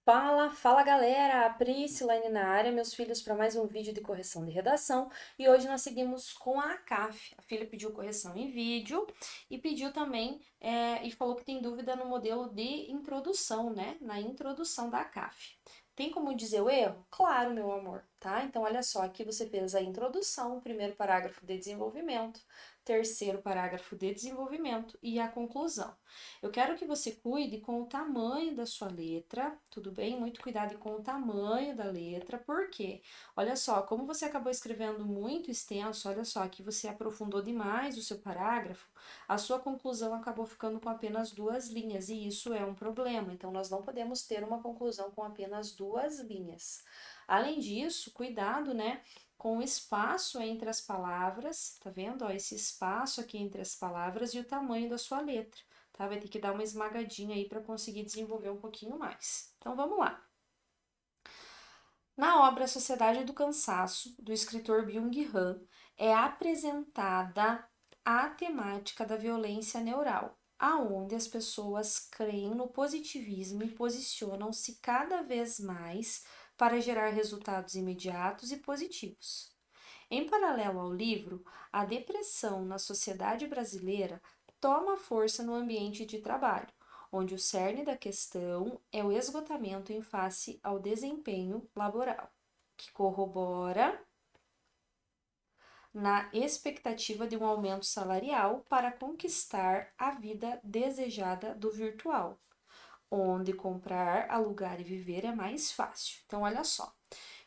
Fala galera! Priscilaine na área, meus filhos, para mais um vídeo de correção de redação. E hoje nós seguimos com a ACAF. A filha pediu correção em vídeo e pediu também, e falou que tem dúvida no modelo de introdução, né? Na introdução da ACAF. Tem como dizer o erro? Claro, meu amor, tá? Então, olha só, aqui você fez a introdução, o primeiro parágrafo de desenvolvimento, terceiro parágrafo de desenvolvimento e a conclusão. Eu quero que você cuide com o tamanho da sua letra, tudo bem? Muito cuidado com o tamanho da letra, por quê? Olha só, como você acabou escrevendo muito extenso, olha só, que você aprofundou demais o seu parágrafo, a sua conclusão acabou ficando com apenas duas linhas, e isso é um problema. Então, nós não podemos ter uma conclusão com apenas duas linhas. Além disso, cuidado, né? Com o espaço entre as palavras, tá vendo? Ó, esse espaço aqui entre as palavras e o tamanho da sua letra, tá? Vai ter que dar uma esmagadinha aí para conseguir desenvolver um pouquinho mais. Então vamos lá. Na obra Sociedade do Cansaço, do escritor Byung-Han, é apresentada a temática da violência neural, aonde as pessoas creem no positivismo e posicionam-se cada vez mais para gerar resultados imediatos e positivos. Em paralelo ao livro, a depressão na sociedade brasileira toma força no ambiente de trabalho, onde o cerne da questão é o esgotamento em face ao desempenho laboral, que corrobora na expectativa de um aumento salarial para conquistar a vida desejada do virtual, onde comprar, alugar e viver é mais fácil. Então, olha só.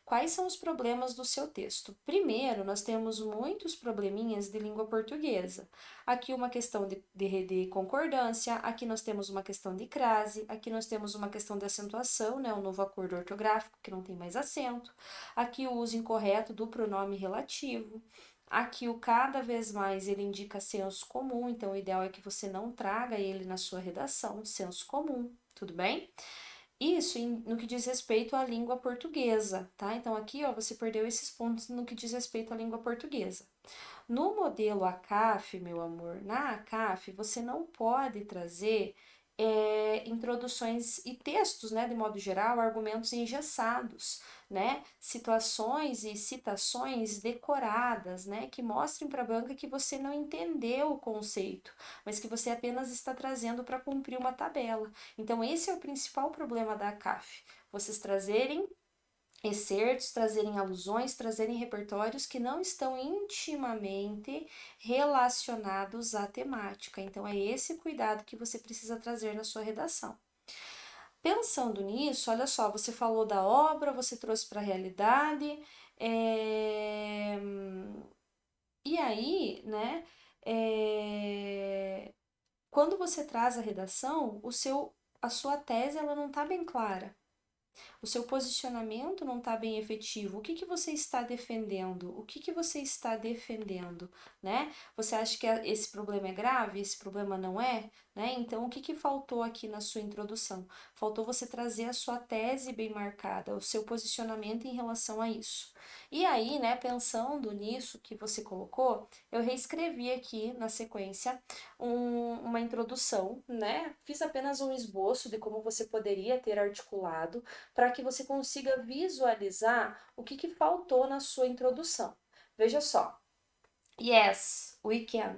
Quais são os problemas do seu texto? Primeiro, nós temos muitos probleminhas de língua portuguesa. Aqui uma questão de concordância, aqui nós temos uma questão de crase, aqui nós temos uma questão de acentuação, né, o novo acordo ortográfico que não tem mais acento. Aqui o uso incorreto do pronome relativo. Aqui o cada vez mais ele indica senso comum, então o ideal é que você não traga ele na sua redação, senso comum, tudo bem? Isso no que diz respeito à língua portuguesa, tá? Então aqui, ó, você perdeu esses pontos no que diz respeito à língua portuguesa. No modelo ACAF, meu amor, na ACAF você não pode trazer introduções e textos, né, de modo geral, argumentos engessados, né, situações e citações decoradas, né, que mostrem para a banca que você não entendeu o conceito, mas que você apenas está trazendo para cumprir uma tabela. Então, esse é o principal problema da ACAF, vocês trazerem excertos, trazerem alusões, trazerem repertórios que não estão intimamente relacionados à temática. Então, é esse cuidado que você precisa trazer na sua redação. Pensando nisso, olha só, você falou da obra, você trouxe para a realidade, é... e aí, né, quando você traz a redação, a sua tese ela não está bem clara. O seu posicionamento não está bem efetivo. O que que você está defendendo? O que que você está defendendo, né? Você acha que esse problema é grave? Esse problema não é, né? Então, o que que faltou aqui na sua introdução? Faltou você trazer a sua tese bem marcada, o seu posicionamento em relação a isso. E aí, né, pensando nisso que você colocou, eu reescrevi aqui na sequência uma introdução, né? Fiz apenas um esboço de como você poderia ter articulado para que você consiga visualizar o que, que faltou na sua introdução. Veja só. Yes, we can.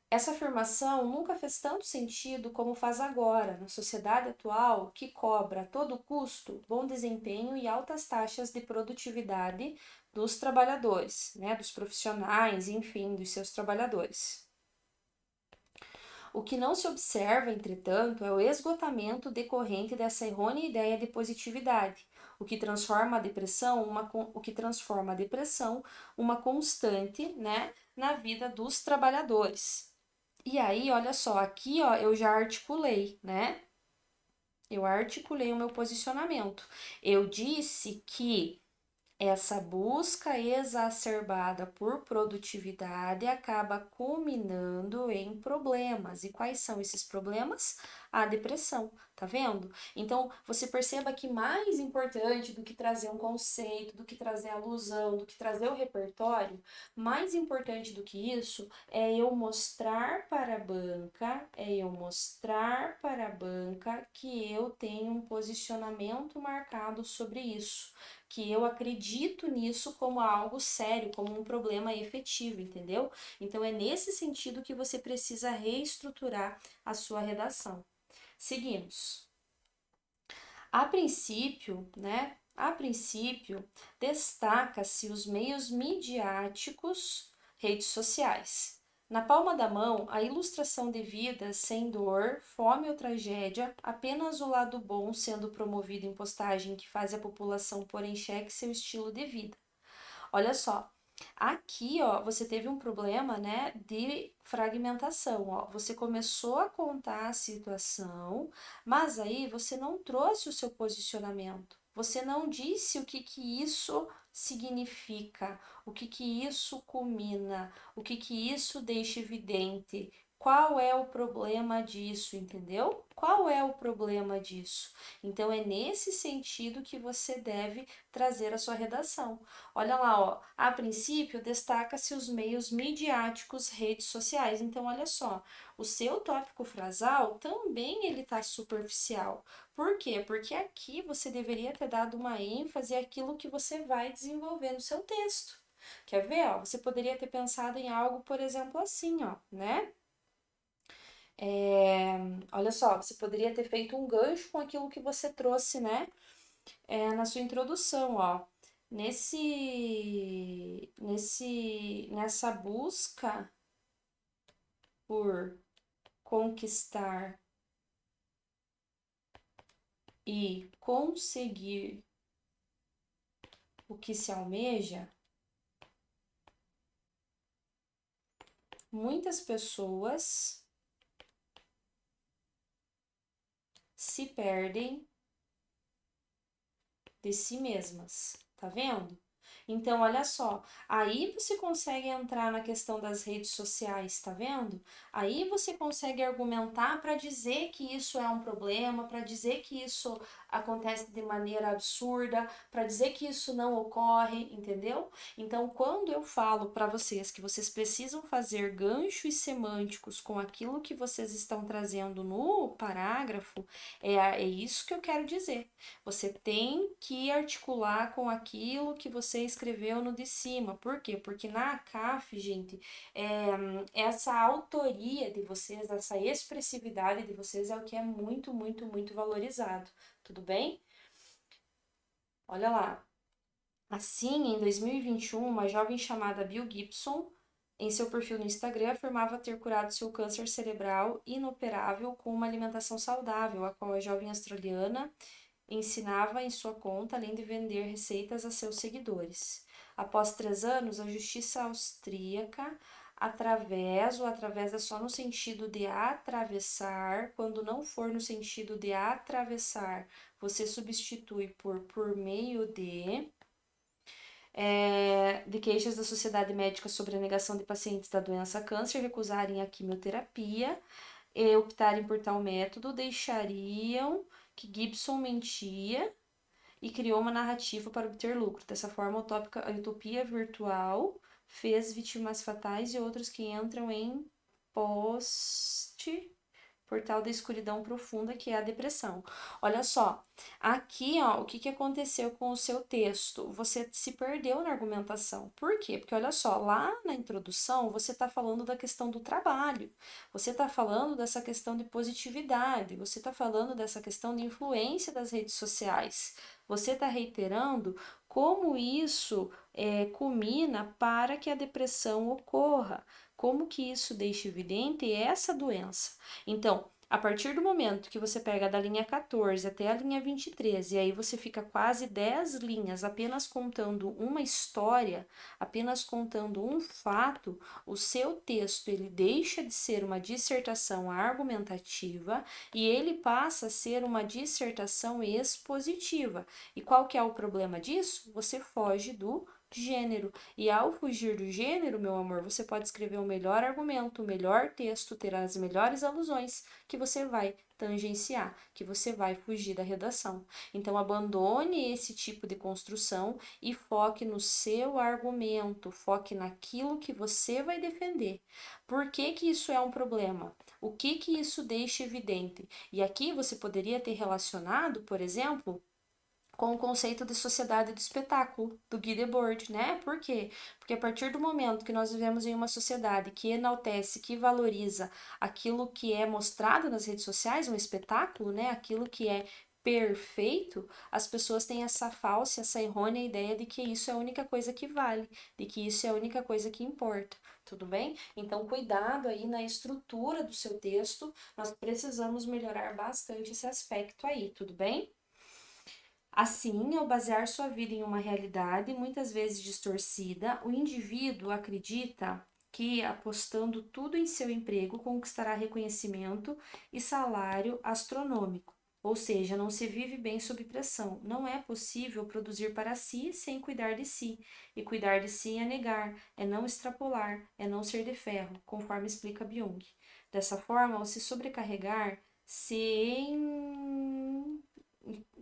Essa afirmação nunca fez tanto sentido como faz agora, na sociedade atual que cobra a todo custo bom desempenho e altas taxas de produtividade dos trabalhadores, né, dos profissionais, enfim, dos seus trabalhadores. O que não se observa, entretanto, é o esgotamento decorrente dessa errônea ideia de positividade, o que transforma a depressão uma constante, né, na vida dos trabalhadores. E aí, olha só, aqui, ó, eu já articulei, né? Eu articulei o meu posicionamento. Eu disse que essa busca exacerbada por produtividade acaba culminando em problemas. E quais são esses problemas? a depressão, tá vendo? Então, você perceba que mais importante do que trazer um conceito, do que trazer alusão, do que trazer o repertório, mais importante do que isso é eu mostrar para a banca, que eu tenho um posicionamento marcado sobre isso, que eu acredito nisso como algo sério, como um problema efetivo, entendeu? Então é nesse sentido que você precisa reestruturar a sua redação. Seguimos. A princípio, né? A princípio, destaca-se os meios midiáticos, redes sociais. Na palma da mão, a ilustração de vidas sem dor, fome ou tragédia, apenas o lado bom sendo promovido em postagem que faz a população pôr em xeque seu estilo de vida. Olha só, aqui, ó, você teve um problema, né, de fragmentação, ó. Você começou a contar a situação, mas aí você não trouxe o seu posicionamento. Você não disse o que que isso significa, o que que isso culmina, o que que isso deixa evidente. Qual é o problema disso, entendeu? Qual é o problema disso? Então é nesse sentido que você deve trazer a sua redação. Olha lá, ó. A princípio, destaca-se os meios midiáticos, redes sociais. Então, olha só, o seu tópico frasal também ele tá superficial. Por quê? Porque aqui você deveria ter dado uma ênfase àquilo que você vai desenvolver no seu texto. Quer ver, ó? Você poderia ter pensado em algo, por exemplo, assim, ó, né? É, olha só, você poderia ter feito um gancho com aquilo que você trouxe, né? Na sua introdução, ó. Nessa busca por conquistar e conseguir o que se almeja, muitas pessoas se perdem de si mesmas, tá vendo? Então, olha só, aí você consegue entrar na questão das redes sociais, tá vendo? Aí você consegue argumentar para dizer que isso é um problema, para dizer que isso acontece de maneira absurda, para dizer que isso não ocorre, entendeu? Então, quando eu falo para vocês que vocês precisam fazer ganchos semânticos com aquilo que vocês estão trazendo no parágrafo, é isso que eu quero dizer. Você tem que articular com aquilo que você escreveu no de cima. Por quê? Porque na ACAF, gente, essa autoria de vocês, essa expressividade de vocês é o que é muito, muito, muito valorizado. Tudo bem? Olha lá. Assim, em 2021, uma jovem chamada Bill Gibson, em seu perfil no Instagram, afirmava ter curado seu câncer cerebral inoperável com uma alimentação saudável, a qual a jovem australiana ensinava em sua conta, além de vender receitas a seus seguidores. Após 3 anos, a justiça austríaca, através é só no sentido de atravessar, quando não for no sentido de atravessar, você substitui por meio de queixas da Sociedade Médica sobre a negação de pacientes da doença câncer recusarem a quimioterapia e optarem por tal método, deixariam que Gibson mentia e criou uma narrativa para obter lucro. Dessa forma, a utopia virtual fez vítimas fatais e outros que entram em poste portal da escuridão profunda, que é a depressão. Olha só, aqui, ó, o que que aconteceu com o seu texto? Você se perdeu na argumentação. Por quê? Porque olha só, lá na introdução você está falando da questão do trabalho, você está falando dessa questão de positividade, você está falando dessa questão de influência das redes sociais. Você está reiterando como isso culmina para que a depressão ocorra, como que isso deixa evidente essa doença. Então, a partir do momento que você pega da linha 14 até a linha 23, e aí você fica quase 10 linhas apenas contando uma história, apenas contando um fato, o seu texto ele deixa de ser uma dissertação argumentativa e ele passa a ser uma dissertação expositiva. E qual que é o problema disso? Você foge do gênero. E ao fugir do gênero, meu amor, você pode escrever o melhor argumento, o melhor texto, ter as melhores alusões que você vai tangenciar, que você vai fugir da redação. Então, abandone esse tipo de construção e foque no seu argumento, foque naquilo que você vai defender. Por que que isso é um problema? O que que isso deixa evidente? E aqui você poderia ter relacionado, por exemplo, com o conceito de sociedade do espetáculo, do Guy Debord, né? Por quê? Porque a partir do momento que nós vivemos em uma sociedade que enaltece, que valoriza aquilo que é mostrado nas redes sociais, um espetáculo, né? Aquilo que é perfeito, as pessoas têm essa falsa, essa errônea ideia de que isso é a única coisa que vale, de que isso é a única coisa que importa. Tudo bem? Então, cuidado aí na estrutura do seu texto, nós precisamos melhorar bastante esse aspecto aí, tudo bem? Assim, ao basear sua vida em uma realidade muitas vezes distorcida, o indivíduo acredita que, apostando tudo em seu emprego, conquistará reconhecimento e salário astronômico. Ou seja, não se vive bem sob pressão. Não é possível produzir para si sem cuidar de si. E cuidar de si é negar, é não extrapolar, é não ser de ferro, conforme explica Byung. Dessa forma, ao se sobrecarregar, se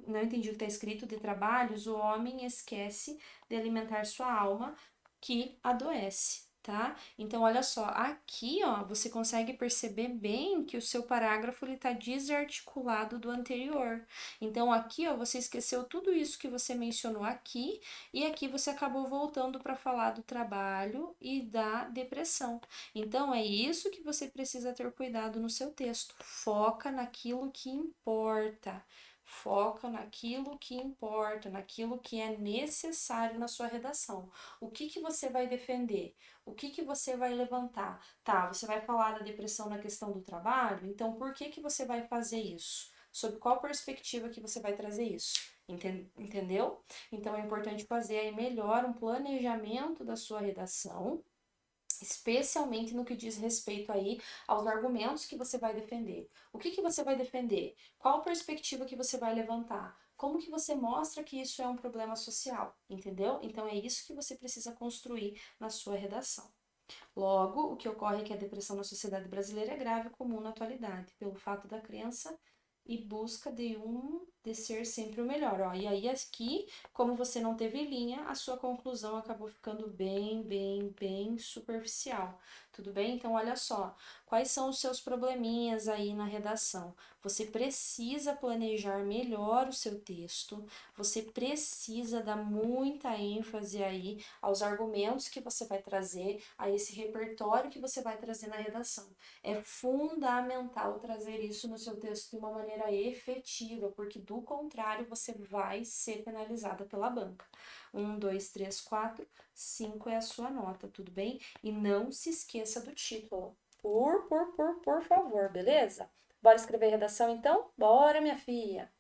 não entendi o que está escrito, de trabalhos, o homem esquece de alimentar sua alma, que adoece, tá? Então, olha só, aqui, ó, você consegue perceber bem que o seu parágrafo ele está desarticulado do anterior. Então, aqui, ó, você esqueceu tudo isso que você mencionou aqui, e aqui você acabou voltando para falar do trabalho e da depressão. Então, é isso que você precisa ter cuidado no seu texto. Foca naquilo que importa. Foca naquilo que importa, naquilo que é necessário na sua redação. O que que você vai defender? O que que você vai levantar? Tá, você vai falar da depressão na questão do trabalho, então por que que você vai fazer isso? Sob qual perspectiva que você vai trazer isso? Entendeu? Então é importante fazer aí melhor um planejamento da sua redação, especialmente no que diz respeito aí aos argumentos que você vai defender. O que que você vai defender? Qual perspectiva que você vai levantar? Como que você mostra que isso é um problema social, entendeu? Então é isso que você precisa construir na sua redação. Logo, o que ocorre é que a depressão na sociedade brasileira é grave e comum na atualidade, pelo fato da crença e busca de ser sempre o melhor. Ó, e aí aqui, como você não teve linha, a sua conclusão acabou ficando bem superficial. Tudo bem? Então, olha só, quais são os seus probleminhas aí na redação? Você precisa planejar melhor o seu texto, você precisa dar muita ênfase aí aos argumentos que você vai trazer, a esse repertório que você vai trazer na redação. É fundamental trazer isso no seu texto de uma maneira efetiva, porque do contrário você vai ser penalizada pela banca. 1, 2, 3, 4, 5 é a sua nota, tudo bem? E não se esqueça do título. Por favor, beleza? Bora escrever redação então? Bora, minha filha!